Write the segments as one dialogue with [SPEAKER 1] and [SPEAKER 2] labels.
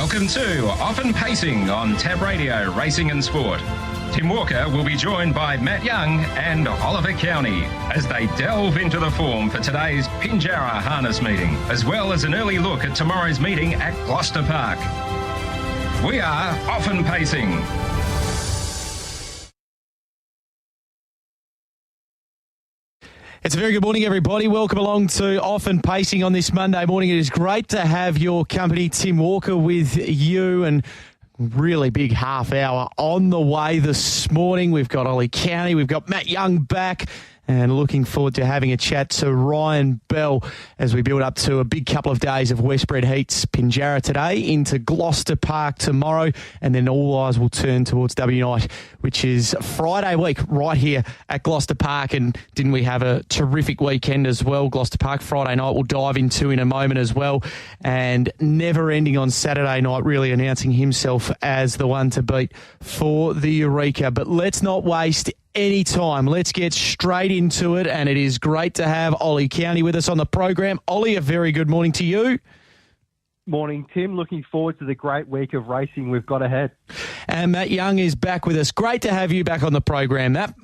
[SPEAKER 1] Welcome to Often Pacing on Tab Radio Racing and Sport. Tim Walker will be joined by Matt Young and Oliver County as they delve into the form for today's Pinjarra harness meeting, as well as an early look at tomorrow's meeting at Gloucester Park. We are Often Pacing.
[SPEAKER 2] It's a very good morning, everybody. Welcome along to Often Pacing on this Monday morning. It is great to have your company, Tim Walker, with you, and really big half hour on the way this morning. We've got Ollie County, we've got Matt Young back, and looking forward to having a chat to Ryan Bell as we build up to a big couple of days of Westbred Heats, Pinjarra today, into Gloucester Park tomorrow, and then all eyes will turn towards W Night, which is Friday week right here at Gloucester Park. And didn't we have a terrific weekend as well? Gloucester Park Friday night we'll dive into in a moment as well, and Never Ending on Saturday night, really announcing himself as the one to beat for the Eureka. But let's not waste any time. Let's get straight into it, and it is great to have Ollie County with us on the program. Ollie, a very good morning to you.
[SPEAKER 3] Morning, Tim. Looking forward to the great week of racing we've got ahead.
[SPEAKER 2] And Matt Young is back with us. Great to have you back on the program, Matt.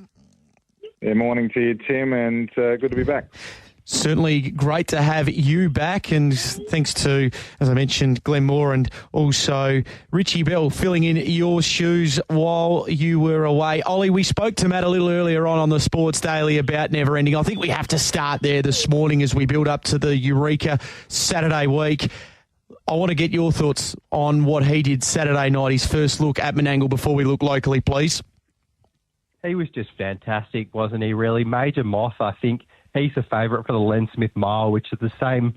[SPEAKER 4] Yeah, morning to you, Tim, and good to be back.
[SPEAKER 2] Certainly great to have you back, and thanks to, as I mentioned, Glenn Moore and also Richie Bell filling in your shoes while you were away. Ollie, we spoke to Matt a little earlier on the Sports Daily about Never Ending. I think we have to start there this morning as we build up to the Eureka Saturday week. I want to get your thoughts on what he did Saturday night, his first look at Menangle, before we look locally, please.
[SPEAKER 3] He was just fantastic, wasn't he, really? Major Moth, I think. He's a favourite for the Len Smith Mile, which is the same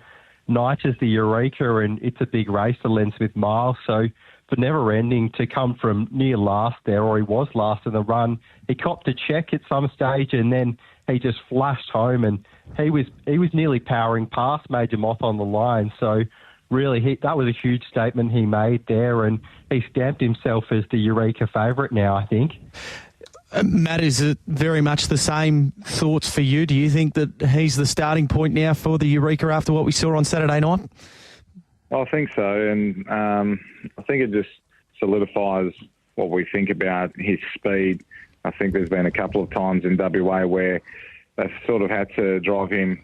[SPEAKER 3] night as the Eureka, and it's a big race, the Len Smith Mile. So for Never Ending to come from near last there, or he was last in the run, he copped a check at some stage, and then he just flashed home, and he was nearly powering past Major Moth on the line. So really, that was a huge statement he made there, and he stamped himself as the Eureka favourite now, I think.
[SPEAKER 2] Matt, is it very much the same thoughts for you? Do you think that he's the starting point now for the Eureka after what we saw on Saturday night?
[SPEAKER 4] I think so, and I think it just solidifies what we think about his speed. I think there's been a couple of times in WA where they've sort of had to drive him,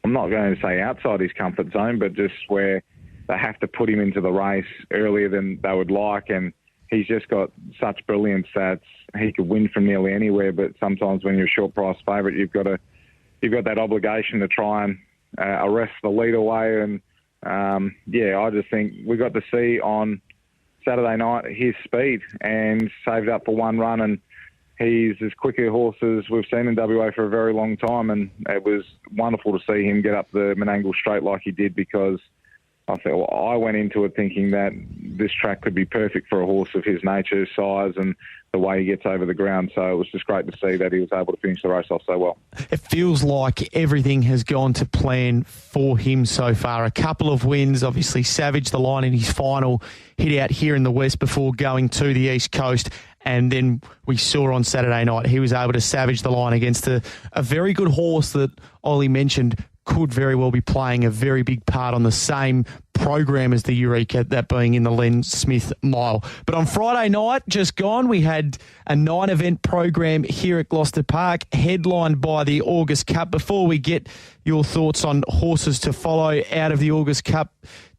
[SPEAKER 4] I'm not going to say outside his comfort zone, but just where they have to put him into the race earlier than they would like, and he's just got such brilliance that he could win from nearly anywhere. But sometimes when you're a short price favourite, you've got that obligation to try and arrest the lead away. And I just think we got to see on Saturday night his speed, and saved up for one run. And he's as quick a horse as we've seen in WA for a very long time. And it was wonderful to see him get up the Menangle straight like he did, because I went into it thinking that this track could be perfect for a horse of his nature, size, and the way he gets over the ground. So it was just great to see that he was able to finish the race off so well.
[SPEAKER 2] It feels like everything has gone to plan for him so far. A couple of wins, obviously savaged the line in his final hit out here in the West before going to the East Coast. And then we saw on Saturday night he was able to savage the line against a very good horse that Ollie mentioned could very well be playing a very big part on the same program as the Eureka, that being in the Len Smith Mile. But on Friday night, just gone, we had a 9-event program here at Gloucester Park, headlined by the August Cup. Before we get your thoughts on horses to follow out of the August Cup,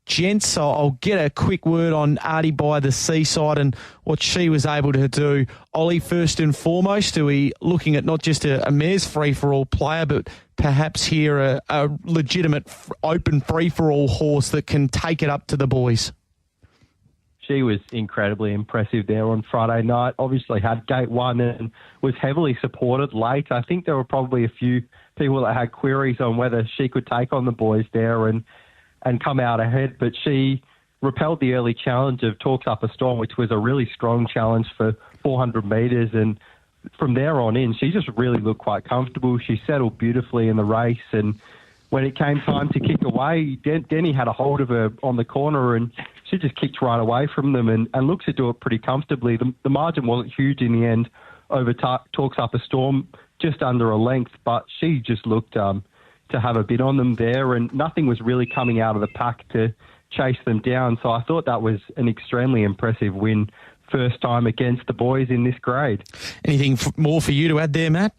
[SPEAKER 2] gents, I'll get a quick word on Artie by the Seaside and what she was able to do. Ollie, first and foremost, are we looking at not just a mare's free-for-all player, but perhaps here a legitimate open free-for-all horse that can take it up to the boys?
[SPEAKER 3] She was incredibly impressive there on Friday night. Obviously had gate one and was heavily supported late. I think there were probably a few people that had queries on whether she could take on the boys there and come out ahead, but she repelled the early challenge of Talks Up a Storm, which was a really strong challenge for 400 metres, and from there on in, she just really looked quite comfortable. She settled beautifully in the race, and when it came time to kick away, Denny had a hold of her on the corner, and she just kicked right away from them and looks to do it pretty comfortably. The margin wasn't huge in the end over Talks Up a Storm, just under a length, but she just looked to have a bit on them there, and nothing was really coming out of the pack to chase them down. So I thought that was an extremely impressive win, first time against the boys in this grade.
[SPEAKER 2] Anything more for you to add there, Matt?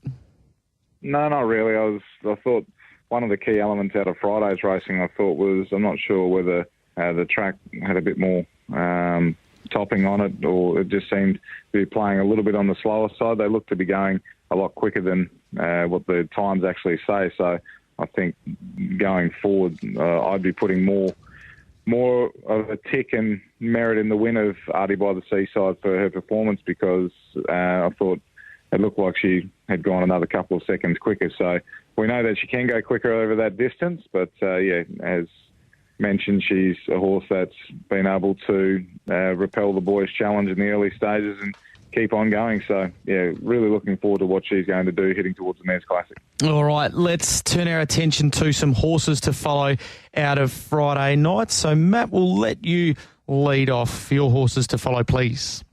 [SPEAKER 4] No, not really. I thought one of the key elements out of Friday's racing, I thought was, I'm not sure whether the track had a bit more topping on it, or it just seemed to be playing a little bit on the slower side. They looked to be going a lot quicker than what the times actually say. So I think going forward, I'd be putting more of a tick and merit in the win of Artie by the Seaside for her performance, because I thought it looked like she had gone another couple of seconds quicker. So we know that she can go quicker over that distance, but as mentioned, she's a horse that's been able to repel the boys' challenge in the early stages and keep on going. So, really looking forward to what she's going to do heading towards the Mares Classic.
[SPEAKER 2] All right, let's turn our attention to some horses to follow out of Friday night. So, Matt, we'll let you lead off your horses to follow, please.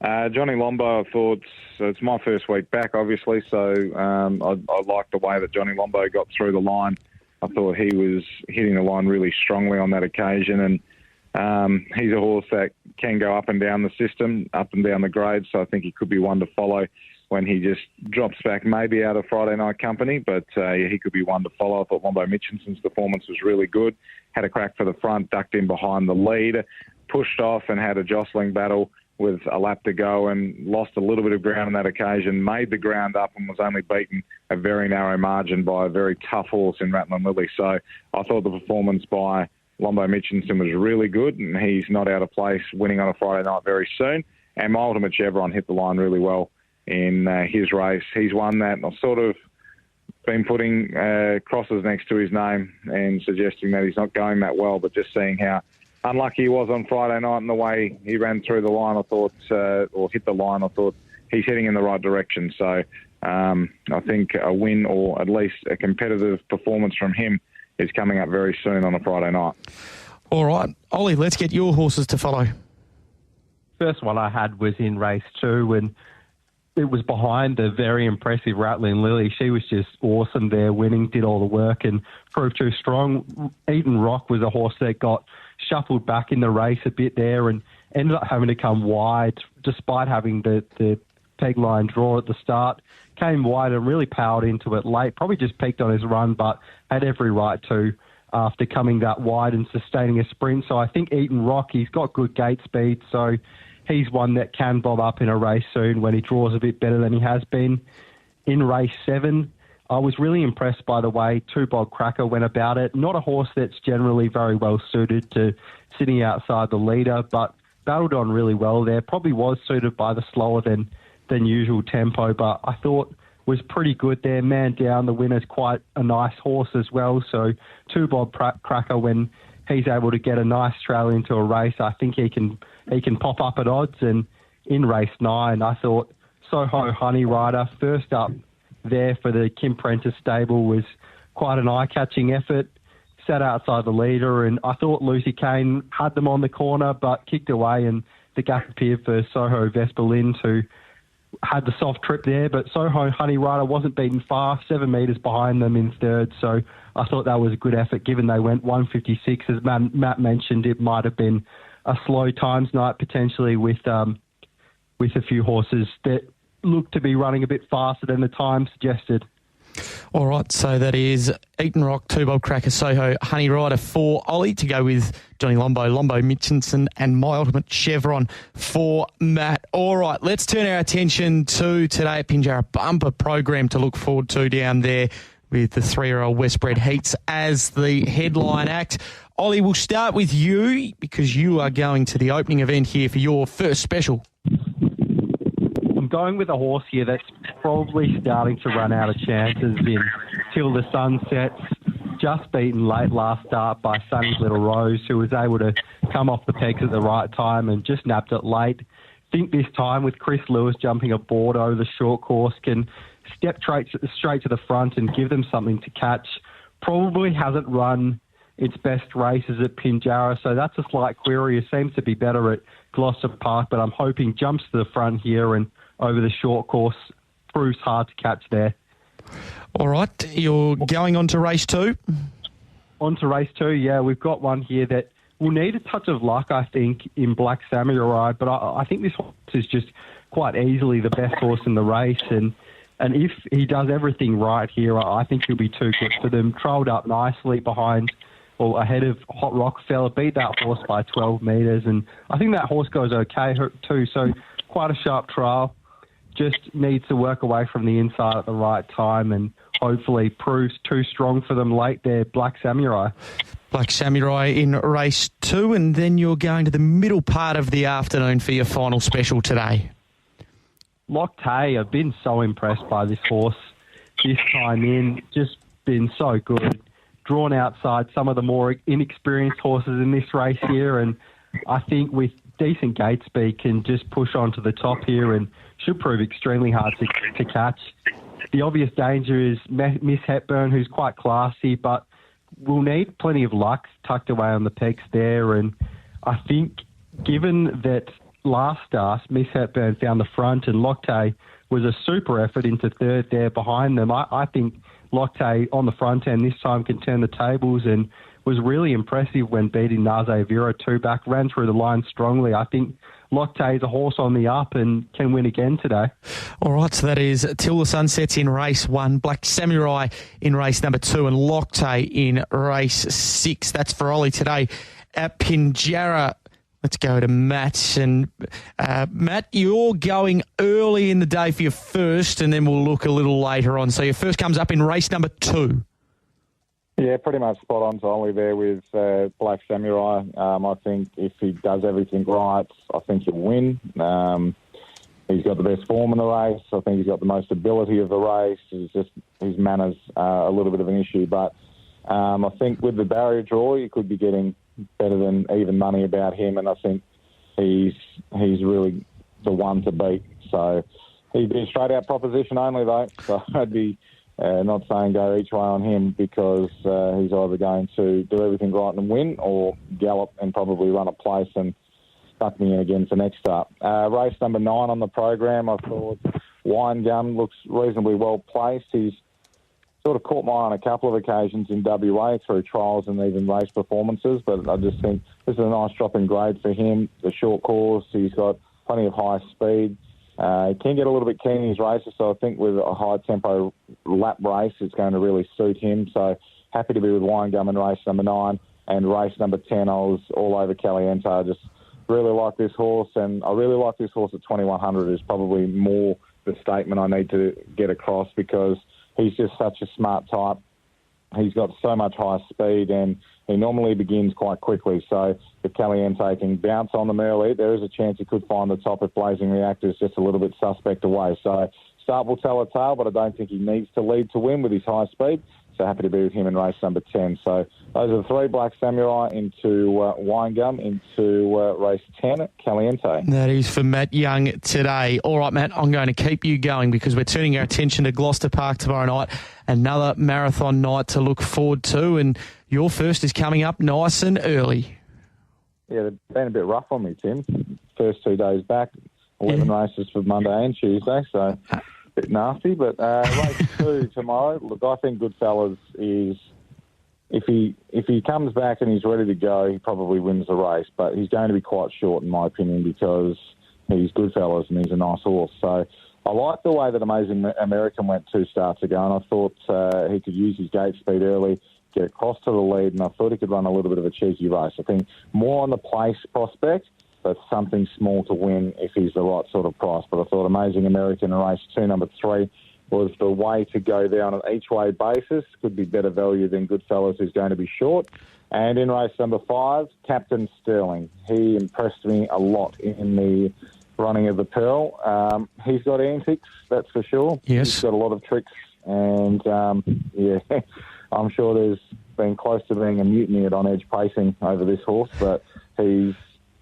[SPEAKER 4] Johnny Lombo, I thought, so it's my first week back, obviously, so I liked the way that Johnny Lombo got through the line. I thought he was hitting the line really strongly on that occasion, and he's a horse that can go up and down the system, up and down the grade, so I think he could be one to follow when he just drops back maybe out of Friday night company, but he could be one to follow. I thought Lombo Mitchinson's performance was really good, had a crack for the front, ducked in behind the lead, pushed off and had a jostling battle with a lap to go and lost a little bit of ground on that occasion, made the ground up and was only beaten a very narrow margin by a very tough horse in Rattling Lily. So I thought the performance by Lombo Mitchinson was really good, and he's not out of place winning on a Friday night very soon. And My Ultimate Chevron hit the line really well in his race. He's one that I've sort of been putting crosses next to his name and suggesting that he's not going that well, but just seeing how unlucky he was on Friday night and the way he ran through the line, I thought, or hit the line, I thought he's heading in the right direction. So I think a win, or at least a competitive performance from him, is coming up very soon on a Friday night. All
[SPEAKER 2] right. Ollie, let's get your horses to follow.
[SPEAKER 3] First one I had was in race 2, and it was behind the very impressive Rattling Lily. She was just awesome there, winning, did all the work and proved too strong. Eden Rock was a horse that got shuffled back in the race a bit there and ended up having to come wide despite having the peg line draw at the start. Came wide and really powered into it late, probably just peaked on his run, but had every right to after coming that wide and sustaining a sprint. So I think Eden Rock, he's got good gate speed, so he's one that can bob up in a race soon when he draws a bit better than he has been. In race 7, I was really impressed by the way Two Bob Cracker went about it. Not a horse that's generally very well suited to sitting outside the leader, but battled on really well there. Probably was suited by the slower than usual tempo, but I thought was pretty good there. Man down, the winner's quite a nice horse as well. So Two Bob Cracker, when he's able to get a nice trail into a race, I think he can pop up at odds. And in race 9, I thought Soho Honey Rider, first up there for the Kim Prentice stable, was quite an eye-catching effort. Sat outside the leader, and I thought Lucy Kane had them on the corner, but kicked away, and the gap appeared for Soho Vesper Lind, who had the soft trip there. But Soho Honey Rider wasn't beaten far, 7 metres behind them in third, so I thought that was a good effort, given they went 156. As Matt mentioned, it might have been a slow times night potentially with a few horses that looked to be running a bit faster than the time suggested.
[SPEAKER 2] All right, so that is Eaton Rock, Two Bob Cracker, Soho Honey Rider for Ollie, to go with Johnny Lombo, Lombo Mitchinson, and My Ultimate Chevron for Matt. All right, let's turn our attention to today at Pinjarra. Bumper program to look forward to down there with the 3-year-old Westbred Heats as the headline act. Ollie, we'll start with you because you are going to the opening event here for your first special.
[SPEAKER 3] I'm going with a horse here that's probably starting to run out of chances in Till the Sun Sets. Just beaten late last start by Sunny's Little Rose, who was able to come off the pegs at the right time and just napped it late. Think this time with Chris Lewis jumping aboard over the short course can step straight to the front and give them something to catch. Probably hasn't run its best races at Pinjarra, so that's a slight query. It seems to be better at Gloucester Park, but I'm hoping jumps to the front here and over the short course proves hard to catch there.
[SPEAKER 2] All right, you're going on to race 2?
[SPEAKER 3] On to race 2, yeah. We've got one here that will need a touch of luck, I think, in Black Samurai, but I think this horse is just quite easily the best horse in the race, and if he does everything right here, I think he'll be too good for them. Trailed up nicely behind, or ahead of Hot Rockefeller, beat that horse by 12 metres, and I think that horse goes okay too, so quite a sharp trial. Just needs to work away from the inside at the right time and hopefully proves too strong for them late there, Black Samurai.
[SPEAKER 2] Black Samurai in race 2, and then you're going to the middle part of the afternoon for your final special today.
[SPEAKER 3] Loctay, I've been so impressed by this horse this time in. Just been so good. Drawn outside some of the more inexperienced horses in this race here, and I think with decent gate speed can just push on to the top here and should prove extremely hard to catch. The obvious danger is Miss Hepburn, who's quite classy, but will need plenty of luck tucked away on the pegs there. And I think given that last start, Miss Hepburn found the front and Loctay was a super effort into third there behind them, I think Loctay on the front end this time can turn the tables and was really impressive when beating Naze Vero 2 back, ran through the line strongly. I think Loctay is a horse on the up and can win again today. All
[SPEAKER 2] right, so that is Till the Sun Sets in race 1, Black Samurai in race number 2 and Loctay in race 6. That's for Ollie today at Pinjarra. Let's go to Matt. And Matt, you're going early in the day for your first, and then we'll look a little later on. So your first comes up in race number 2.
[SPEAKER 4] Yeah, pretty much spot on to Ollie there with Black Samurai. I think if he does everything right, I think he'll win. He's got the best form in the race. I think he's got the most ability of the race. It's just his manners are a little bit of an issue. But I think with the barrier draw, you could be getting better than even money about him. And I think he's really the one to beat. So he'd be a straight-out proposition only, though. So I'd be... not saying go each way on him because he's either going to do everything right and win or gallop and probably run a place and stuck me in again for next up. Race number 9 on the program, I thought Wine Gum looks reasonably well placed. He's sort of caught my eye on a couple of occasions in WA through trials and even race performances, but I just think this is a nice drop in grade for him. The short course, he's got plenty of high speed. He can get a little bit keen in his races, so I think with a high-tempo lap race, it's going to really suit him. So happy to be with Wine Gum in race number 9. And race number 10, I was all over Caliente. I just really like this horse, and I really like this horse at 2,100 is probably more the statement I need to get across because he's just such a smart type. He's got so much high speed, and he normally begins quite quickly. So if Caliente can bounce on them early, there is a chance he could find the top if Blazing Reactor is just a little bit suspect away. So start will tell a tale, but I don't think he needs to lead to win with his high speed. So happy to be with him in race number 10. So those are the 3, Black Samurai into Wine Gum, into race 10, Caliente.
[SPEAKER 2] That is for Matt Young today. All right, Matt, I'm going to keep you going because we're turning our attention to Gloucester Park tomorrow night. Another marathon night to look forward to, and your first is coming up nice and early.
[SPEAKER 4] Yeah, they've been a bit rough on me, Tim. First 2 days back, 11 races for Monday and Tuesday, so... bit nasty, but race 2 tomorrow. Look, I think Goodfellas is, if he comes back and he's ready to go, he probably wins the race. But he's going to be quite short, in my opinion, because he's Goodfellas and he's a nice horse. So I like the way that Amazing American went 2 starts ago, and I thought he could use his gate speed early, get across to the lead, and I thought he could run a little bit of a cheeky race. I think more on the place prospect, but something small to win if he's the right sort of price. But I thought Amazing American in race 2, number 3, was the way to go there on an each-way basis. Could be better value than Goodfellas, who's going to be short. And in race number 5, Captain Sterling. He impressed me a lot in the running of the Pearl. He's got antics, that's for sure.
[SPEAKER 2] Yes.
[SPEAKER 4] He's got a lot of tricks. And, yeah, I'm sure there's been close to being a mutiny at On Edge Pacing over this horse, but he's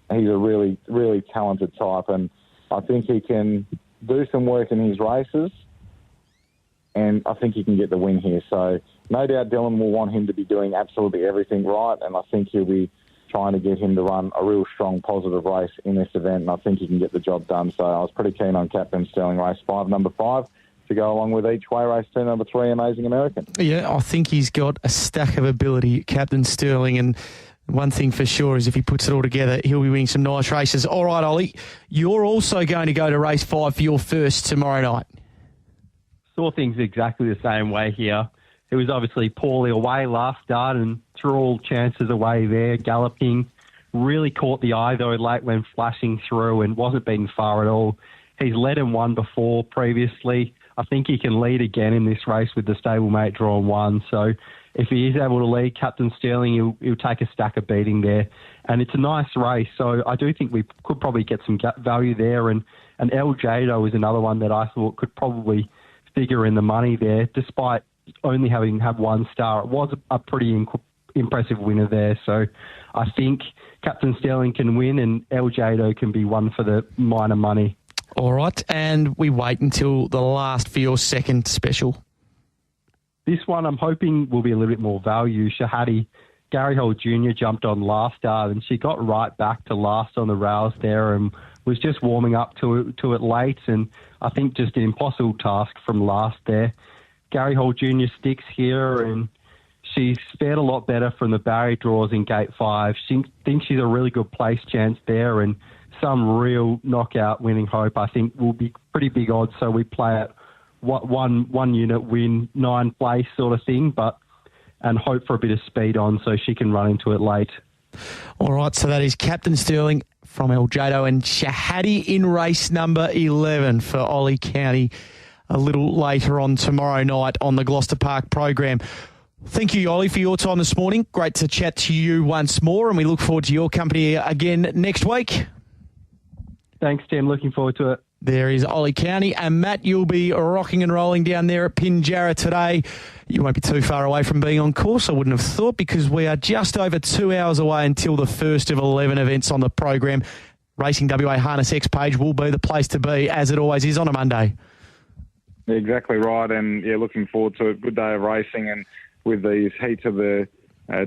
[SPEAKER 4] a really, really talented type, and I think he can do some work in his races, and I think he can get the win here. So no doubt Dylan will want him to be doing absolutely everything right, and I think he'll be trying to get him to run a real strong, positive race in this event, and I think he can get the job done. So I was pretty keen on Captain Sterling race 5, number 5, to go along with each way race 2, number 3, Amazing American.
[SPEAKER 2] Yeah, I think he's got a stack of ability, Captain Sterling, and One thing for sure is if he puts it all together, he'll be winning some nice races. All right, Ollie, you're also going to go to race 5 for your first tomorrow night.
[SPEAKER 3] Saw things exactly the same way here. It was obviously poorly away last start and threw all chances away there, galloping. Really caught the eye, though, late when flashing through and wasn't beaten far at all. He's led and won before previously. I think he can lead again in this race with the stablemate drawn 1. So if he is able to lead Captain Sterling, he'll take a stack of beating there. And it's a nice race, so I do think we could probably get some value there. And El Jado is another one that I thought could probably figure in the money there, despite only having had 1 star. It was a pretty impressive winner there. So I think Captain Sterling can win and El Jado can be one for the minor money.
[SPEAKER 2] All right, and we wait until the last for your second special.
[SPEAKER 3] This one I'm hoping will be a little bit more value. Shahadi, Gary Hall Jr. jumped on last start and she got right back to last on the rails there and was just warming up to it late, and I think just an impossible task from last there. Gary Hall Jr. sticks here and she's fared a lot better from the barrier draws in Gate 5. She thinks she's a really good place chance there and some real knockout winning hope, I think, will be pretty big odds. So we play at one unit win, 9 place sort of thing, and hope for a bit of speed on so she can run into it late.
[SPEAKER 2] All right, so that is Captain Sterling from El Jado and Shahadi in race number 11 for Ollie County a little later on tomorrow night on the Gloucester Park program. Thank you, Ollie, for your time this morning. Great to chat to you once more, and we look forward to your company again next week.
[SPEAKER 3] Thanks, Tim. Looking forward to it.
[SPEAKER 2] There is Ollie County. And Matt, you'll be rocking and rolling down there at Pinjarra today. You won't be too far away from being on course, I wouldn't have thought, because we are just over 2 hours away until the first of 11 events on the program. Racing WA Harness X page will be the place to be, as it always is on a Monday.
[SPEAKER 4] Exactly right, and looking forward to a good day of racing, and with these heats of the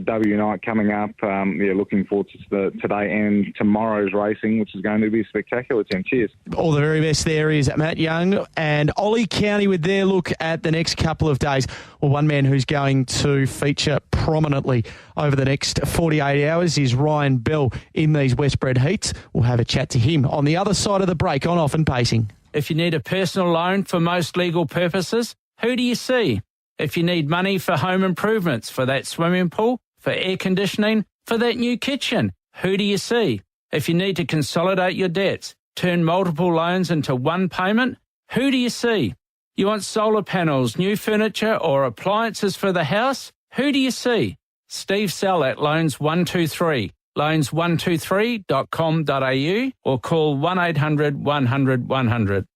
[SPEAKER 4] W night coming up, looking forward to today and tomorrow's racing, which is going to be spectacular, Tim. Cheers.
[SPEAKER 2] All the very best there is Matt Young and Ollie County with their look at the next couple of days. Well, one man who's going to feature prominently over the next 48 hours is Ryan Bell in these Westbred heats. We'll have a chat to him on the other side of the break on Off and Pacing.
[SPEAKER 5] If you need a personal loan for most legal purposes, who do you see? If you need money for home improvements, for that swimming pool, for air conditioning, for that new kitchen, who do you see? If you need to consolidate your debts, turn multiple loans into one payment, who do you see? You want solar panels, new furniture or appliances for the house? Who do you see? Steve Sell at Loans 123, loans123.com.au or call 1800 100 100.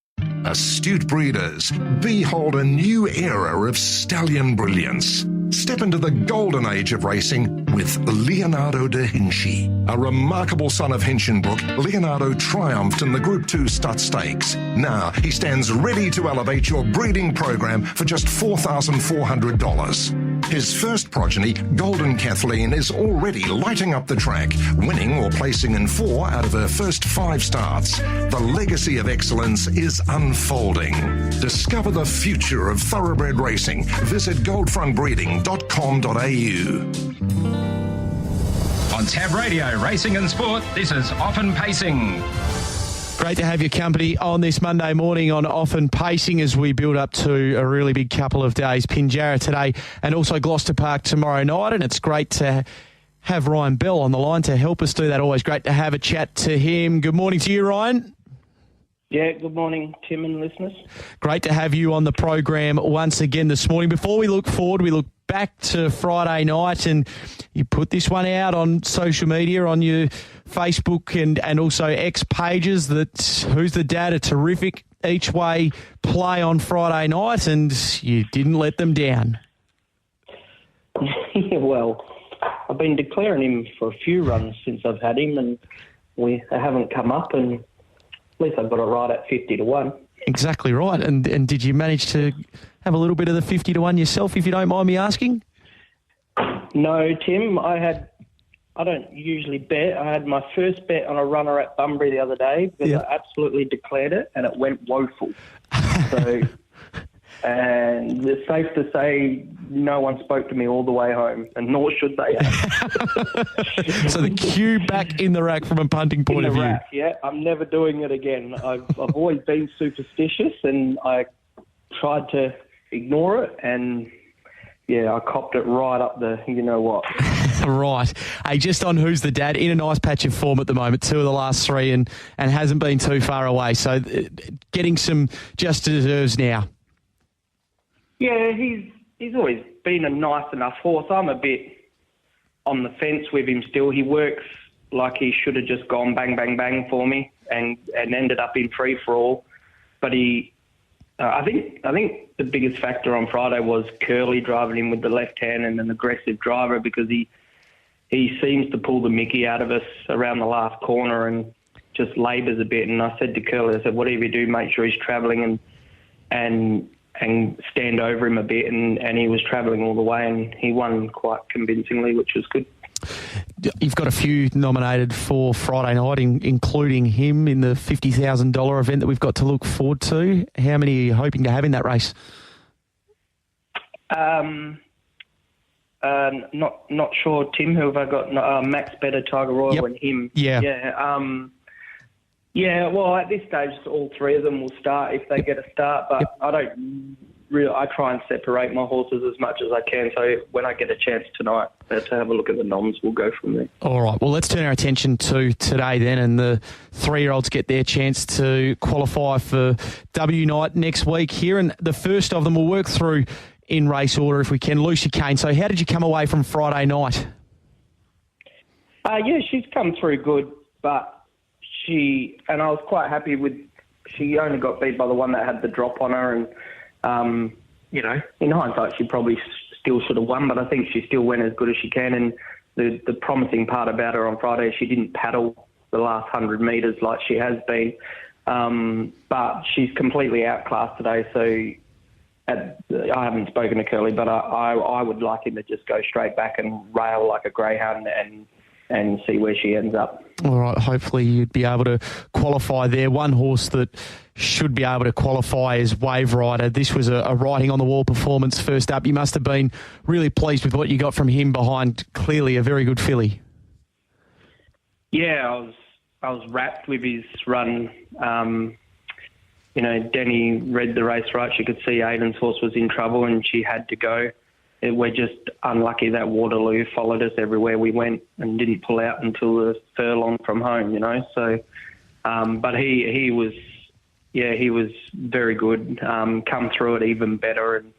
[SPEAKER 6] Astute breeders, behold a new era of stallion brilliance. Step into the golden age of racing with Leonardo da Vinci. A remarkable son of Hinchinbrook, Leonardo triumphed in the Group 2 Stud Stakes. Now he stands ready to elevate your breeding program for just $4,400. His first progeny, Golden Kathleen, is already lighting up the track, winning or placing in 4 out of her first 5 starts. The legacy of excellence is unfolding. Discover the future of thoroughbred racing. Visit goldfrontbreeding.com.au.
[SPEAKER 1] On Tab Radio, Racing and Sport, this is Off and Pacing.
[SPEAKER 2] Great to have your company on this Monday morning on Off and Pacing as we build up to a really big couple of days. Pinjarra today and also Gloucester Park tomorrow night. And it's great to have Ryan Bell on the line to help us do that. Always great to have a chat to him. Good morning to you, Ryan.
[SPEAKER 7] Yeah, good morning, Tim and listeners.
[SPEAKER 2] Great to have you on the program once again this morning. Before we look forward, we look back to Friday night, and you put this one out on social media, on your Facebook and also X pages, that Who's the Dad, a terrific each-way play on Friday night, and you didn't let them down.
[SPEAKER 7] Yeah, well, I've been declaring him for a few runs since I've had him, and they haven't come up, and at least I've got it right at 50-1.
[SPEAKER 2] Exactly right. And did you manage to have a little bit of the 50-1 yourself, if you don't mind me asking?
[SPEAKER 7] No, Tim. I don't usually bet. I had my first bet on a runner at Bunbury the other day because I absolutely declared it, and it went woeful. So And it's safe to say no one spoke to me all the way home, and nor should they have.
[SPEAKER 2] So the cue back in the rack from a punting point of view.
[SPEAKER 7] Rack, yeah, I'm never doing it again. I've always been superstitious, and I tried to ignore it, and yeah, I copped it right up the you-know-what.
[SPEAKER 2] Right. Hey, just on Who's the Dad, in a nice patch of form at the moment, 2 of the last 3, and hasn't been too far away. So getting some just deserves now.
[SPEAKER 7] Yeah, he's always been a nice enough horse. I'm a bit on the fence with him still. He works like he should have just gone bang, bang, bang for me and ended up in free-for-all. But I think the biggest factor on Friday was Curly driving him with the left hand and an aggressive driver, because he seems to pull the mickey out of us around the last corner and just labours a bit. And I said to Curly, I said, whatever you do, make sure he's travelling and stand over him a bit. And he was travelling all the way, and he won quite convincingly, which was good.
[SPEAKER 2] You've got a few nominated for Friday night, including him in the $50,000 event that we've got to look forward to. How many are you hoping to have in that race?
[SPEAKER 7] Not sure, Tim. Who have I got? Max Better, Tiger Royal, and him.
[SPEAKER 2] Yeah.
[SPEAKER 7] Yeah. Well, at this stage, all 3 of them will start if they get a start. But I don't really. I try and separate my horses as much as I can. So when I get a chance tonight to have a look at the noms, we'll go from there.
[SPEAKER 2] All right. Well, let's turn our attention to today then, and the 3-year-olds get their chance to qualify for W Night next week here, and the first of them we'll work through in race order if we can. Lucy Kane. So how did you come away from Friday night?
[SPEAKER 7] Yeah, she's come through good, but and I was quite happy with, she only got beat by the one that had the drop on her, and, in hindsight, she probably still should have won, but I think she still went as good as she can, and the promising part about her on Friday, she didn't paddle the last 100 metres like she has been, but she's completely outclassed today, so I haven't spoken to Curly, but I would like him to just go straight back and rail like a greyhound and see where she ends up.
[SPEAKER 2] All right, hopefully you'd be able to qualify there. One horse that should be able to qualify is Wave Rider. This was a writing-on-the-wall performance first up. You must have been really pleased with what you got from him behind clearly a very good filly.
[SPEAKER 7] Yeah, I was wrapped with his run. Denny read the race right. She could see Aiden's horse was in trouble and she had to go. We're just unlucky that Waterloo followed us everywhere we went and didn't pull out until the furlong from home, So, but he was very good. Come through it even better, and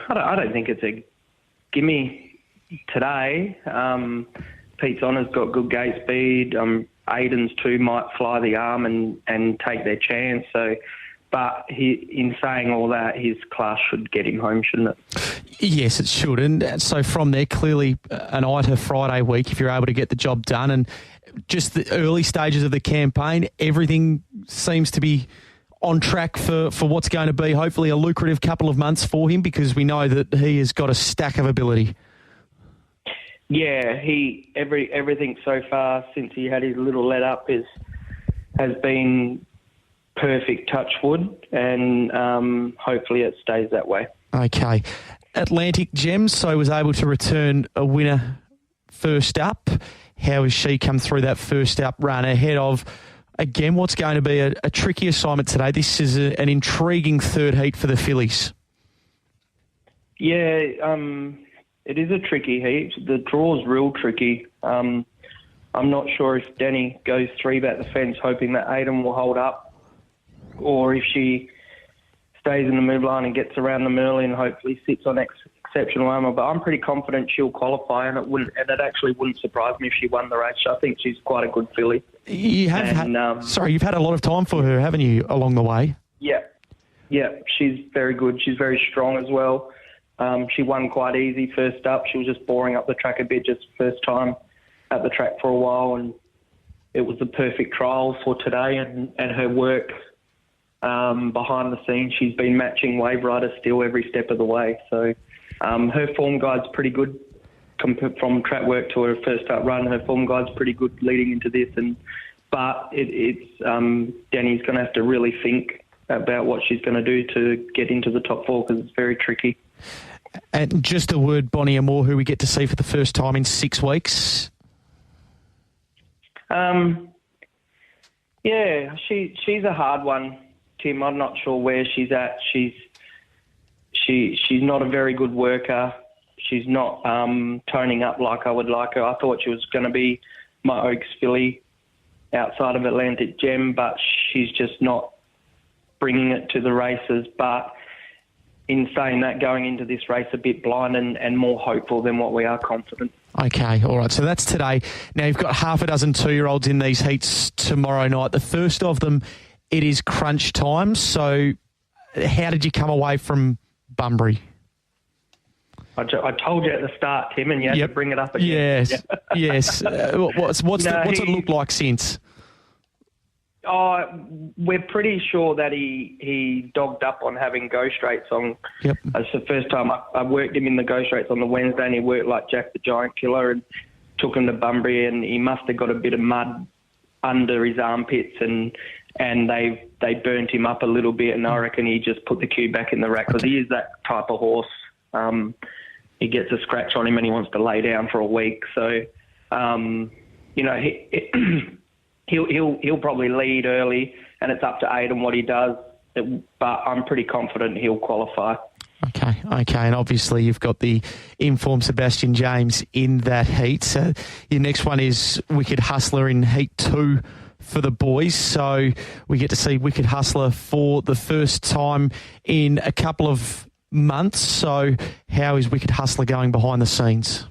[SPEAKER 7] I don't think it's a gimme today. Pete's Honour's got good gate speed. Aiden's too might fly the arm and take their chance. So, but in saying all that, his class should get him home, shouldn't it?
[SPEAKER 2] Yes, it should. And so from there, clearly an eye to Friday week if you're able to get the job done. And just the early stages of the campaign, everything seems to be on track for what's going to be hopefully a lucrative couple of months for him, because we know that he has got a stack of ability.
[SPEAKER 7] Yeah, everything so far since he had his little let up has been perfect, touch wood, and hopefully it stays that way.
[SPEAKER 2] Okay. Atlantic Gems, so was able to return a winner first up. How has she come through that first up run ahead of, again, what's going to be a tricky assignment today? This is an intriguing third heat for the fillies.
[SPEAKER 7] Yeah, it is a tricky heat. The draw's real tricky. I'm not sure if Danny goes 3 back the fence hoping that Aiden will hold up, or if she stays in the move line and gets around them early and hopefully sits on exceptional armour. But I'm pretty confident she'll qualify, and it actually wouldn't surprise me if she won the race. I think she's quite a good filly.
[SPEAKER 2] You've had a lot of time for her, haven't you, along the way?
[SPEAKER 7] Yeah, she's very good. She's very strong as well. She won quite easy first up. She was just boring up the track a bit, just first time at the track for a while, and it was the perfect trial for today, and her work behind the scenes. She's been matching Wave Rider still every step of the way. So her form guide's pretty good from track work to her first up run. Her form guide's pretty good leading into this, but Danny's going to have to really think about what she's going to do to get into the top 4 because it's very tricky.
[SPEAKER 2] And just a word, Bonnie Amore, who we get to see for the first time in 6 weeks.
[SPEAKER 7] Yeah, she's a hard one, Tim. I'm not sure where she's at. She's not a very good worker. She's not toning up like I would like her. I thought she was going to be my Oaks filly outside of Atlantic Gem, but she's just not bringing it to the races. But in saying that, going into this race a bit blind and more hopeful than what we are confident.
[SPEAKER 2] Okay, all right. So that's today. Now, you've got half a dozen 2-year-olds in these heats tomorrow night. The first of them, it is crunch time. So how did you come away from Bunbury?
[SPEAKER 7] I told you at the start, Tim, and you had to bring it up again.
[SPEAKER 2] Yes, yes. What's it looked like since?
[SPEAKER 7] We're pretty sure that he dogged up on having go straights on.
[SPEAKER 2] Yep.
[SPEAKER 7] It's the first time I worked him in the go straights on the Wednesday, and he worked like Jack the Giant Killer and took him to Bunbury, and he must have got a bit of mud under his armpits, and they burnt him up a little bit, and I reckon he just put the cue back in the rack because he is that type of horse. He gets a scratch on him and he wants to lay down for a week. So, he'll probably lead early, and it's up to Aiden what he does. But I'm pretty confident he'll qualify.
[SPEAKER 2] Okay. And obviously you've got the informed Sebastian James in that heat. So your next one is Wicked Hustler in Heat 2 for the boys. So we get to see Wicked Hustler for the first time in a couple of months. So how is Wicked Hustler going behind the scenes?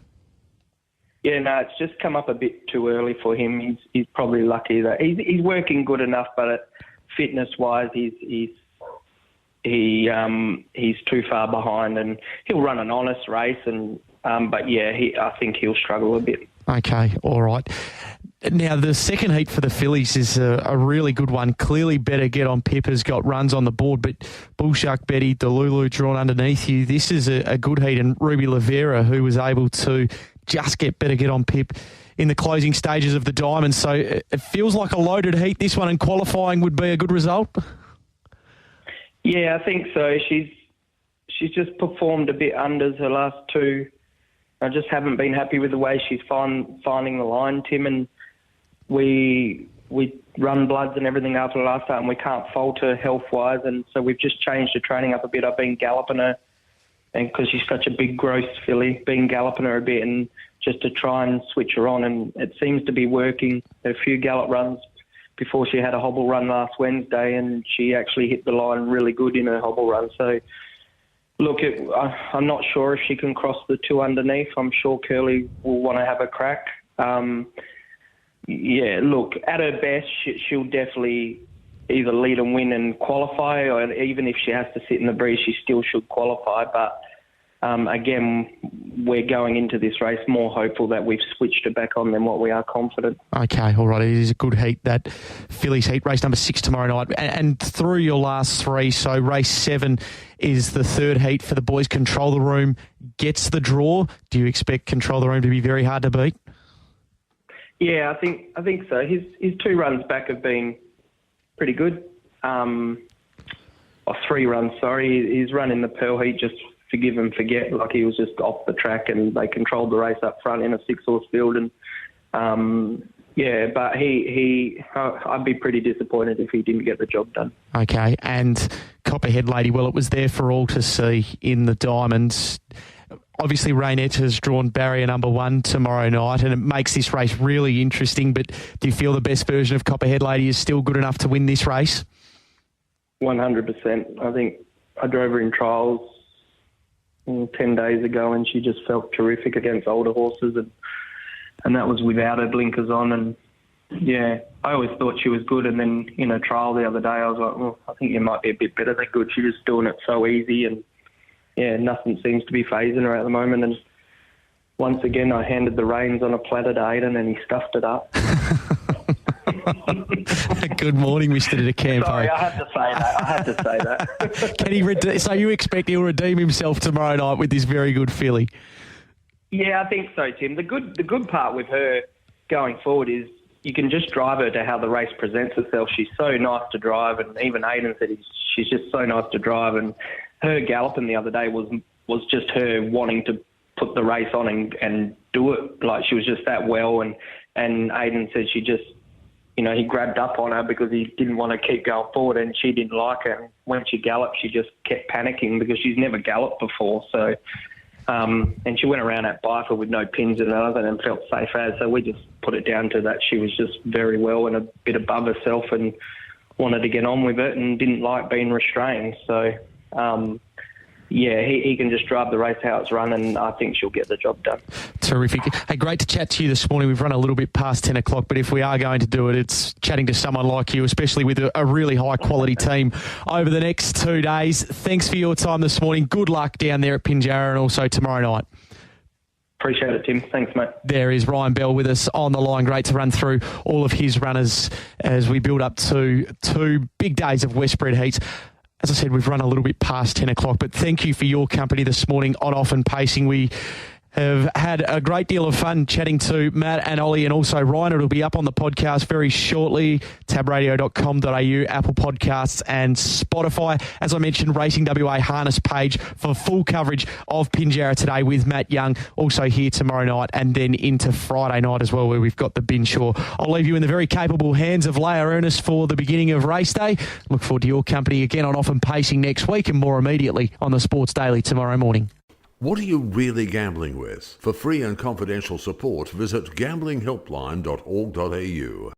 [SPEAKER 7] Yeah, no, it's just come up a bit too early for him. He's probably lucky that he's working good enough, but fitness-wise, he's too far behind, and he'll run an honest race. But yeah, I think he'll struggle a bit.
[SPEAKER 2] Okay, all right. Now, the second heat for the fillies is a really good one. Clearly Better Get On Pip has got runs on the board, but Bullshark Betty, Delulu drawn underneath you. This is a good heat, and Ruby Lavera, who was able to just get Better Get On Pip in the closing stages of the Diamond. So it feels like a loaded heat, this one, and qualifying would be a good result.
[SPEAKER 7] Yeah, I think so. She's just performed a bit unders her last two. I just haven't been happy with the way she's finding the line, Tim, and we run bloods and everything after the last time, and we can't fault her health-wise, and so we've just changed the training up a bit. I've been galloping her, and because she's such a big gross filly, been galloping her a bit and just to try and switch her on, and it seems to be working. A few gallop runs before she had a hobble run last Wednesday, and she actually hit the line really good in her hobble run. So, look, I'm not sure if she can cross the 2 underneath. I'm sure Curly will want to have a crack. Yeah, look, at her best, she'll definitely either lead and win and qualify, or even if she has to sit in the breeze, she still should qualify. But again, we're going into this race more hopeful that we've switched her back on than what we are confident.
[SPEAKER 2] Okay, all right. It is a good heat, that fillies heat, race number 6 tomorrow night. And through your last 3, so race 7 is the third heat for the boys. Control the Room gets the draw. Do you expect Control the Room to be very hard to beat?
[SPEAKER 7] Yeah, I think so. His 2 runs back have been pretty good. 3 runs, sorry. His run in the Pearl Heat, just forgive and forget, like he was just off the track and they controlled the race up front in a 6-horse field. And yeah, but I'd be pretty disappointed if he didn't get the job done.
[SPEAKER 2] Okay, and Copperhead Lady, well, it was there for all to see in the Diamonds. Obviously, Rainette has drawn barrier number 1 tomorrow night, and it makes this race really interesting. But do you feel the best version of Copperhead Lady is still good enough to win this race?
[SPEAKER 7] 100%. I think I drove her in trials 10 days ago, and she just felt terrific against older horses, and that was without her blinkers on. And yeah, I always thought she was good, and then in a trial the other day, I was like, well, I think you might be a bit better than good. She's just doing it so easy, and yeah, nothing seems to be phasing her at the moment. And once again, I handed the reins on a platter to Aiden, and he stuffed it up.
[SPEAKER 2] Good morning, Mr. De Campo.
[SPEAKER 7] Sorry, I had to say that.
[SPEAKER 2] Can he so you expect he'll redeem himself tomorrow night with this very good filly?
[SPEAKER 7] Yeah, I think so, Tim. The good part with her going forward is you can just drive her to how the race presents itself. She's so nice to drive, and even Aiden said she's just so nice to drive. And her galloping the other day was just her wanting to put the race on and do it. Like, she was just that well. And Aiden said she just, he grabbed up on her because he didn't want to keep going forward, and she didn't like it. And when she galloped, she just kept panicking because she's never galloped before. So, and she went around at Byford with no pins and other and felt safe as. So we just put it down to that she was just very well and a bit above herself and wanted to get on with it and didn't like being restrained. So, he can just drive the race how it's run, and I think she'll get the job done.
[SPEAKER 2] Terrific. Hey, great to chat to you this morning. We've run a little bit past 10 o'clock, but if we are going to do it, it's chatting to someone like you, especially with a really high-quality team over the next 2 days. Thanks for your time this morning. Good luck down there at Pinjarra and also tomorrow night.
[SPEAKER 7] Appreciate it, Tim. Thanks, mate.
[SPEAKER 2] There is Ryan Bell with us on the line. Great to run through all of his runners as we build up to 2 big days of Westbred heats. As I said, we've run a little bit past 10 o'clock, but thank you for your company this morning on Off and Pacing. We have had a great deal of fun chatting to Matt and Ollie and also Ryan. It'll be up on the podcast very shortly, tabradio.com.au, Apple Podcasts and Spotify. As I mentioned, Racing WA Harness page for full coverage of Pinjarra today with Matt Young, also here tomorrow night and then into Friday night as well, where we've got the Binshaw. I'll leave you in the very capable hands of Leah Ernest for the beginning of race day. Look forward to your company again on Off and Pacing next week and more immediately on the Sports Daily tomorrow morning.
[SPEAKER 8] What are you really gambling with? For free and confidential support, visit gamblinghelpline.org.au.